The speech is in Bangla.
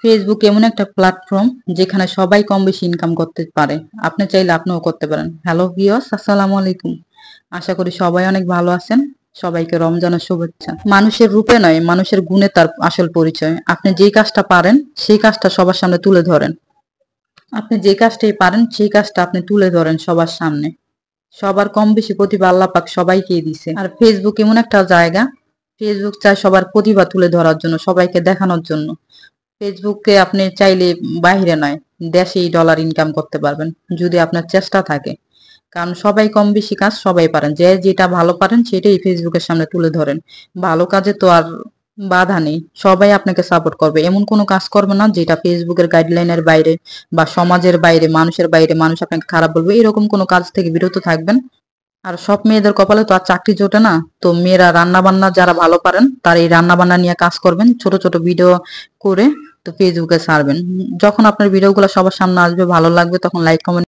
ফেসবুক এমন একটা প্ল্যাটফর্ম যেখানে সবাই কম বেশি ইনকাম করতে পারে। আপনি চাইলে আপনিও করতে পারেন। হ্যালো ভিউয়ার্স, আসসালামু আলাইকুম। আশা করি সবাই অনেক ভালো আছেন। সবাইকে রমজানের শুভেচ্ছা। মানুষের রূপে নয়, মানুষের গুণে তার আসল পরিচয়। আপনি যেই কাজটা পারেন সেই কাজটা সবার সামনে তুলে ধরেন। আপনি যে কাজটাই পারেন সেই কাজটা আপনি তুলে ধরেন সবার সামনে। সবার কম বেশি প্রতিভা আল্লাহ পাক সবাইকেই দিছে। আর ফেসবুক এমন একটা জায়গা, ফেসবুক চায় সবার প্রতিভা তুলে ধরার জন্য, সবাইকে দেখানোর জন্য। ফেসবুকে আপনি চাইলে বাইরে নয়, দেশেই ডলার ইনকাম করতে পারবেন যদি আপনার চেষ্টা থাকে। কারণ সবাই কম বেশি কাজ সবাই পারেন, যে যেটা ভালো পারেন সেটাই ফেসবুকের সামনে তুলে ধরেন। ভালো কাজে তো আর বাধা নেই, সবাই আপনাকে সাপোর্ট করবে। এমন কোনো কাজ করবে না যেটা ফেসবুকের গাইডলাইনের বাইরে বা সমাজের বাইরে, মানুষের বাইরে, মানুষ আপনাকে খারাপ বলবে, এরকম কোনো কাজ থেকে বিরত থাকবেন। আর সব মেয়েদের কপালে তো আর চাকরি জোটে না। তো মেয়েরা রান্না বান্না যারা ভালো পারেন তারা এই রান্না বান্না নিয়ে কাজ করবেন, ছোট ছোট ভিডিও করে তো ফেসবুকে ছাড়বেন। যখন আপনার ভিডিওগুলো সবার সামনে আসবে, ভালো লাগবে, তখন লাইক কমেন্ট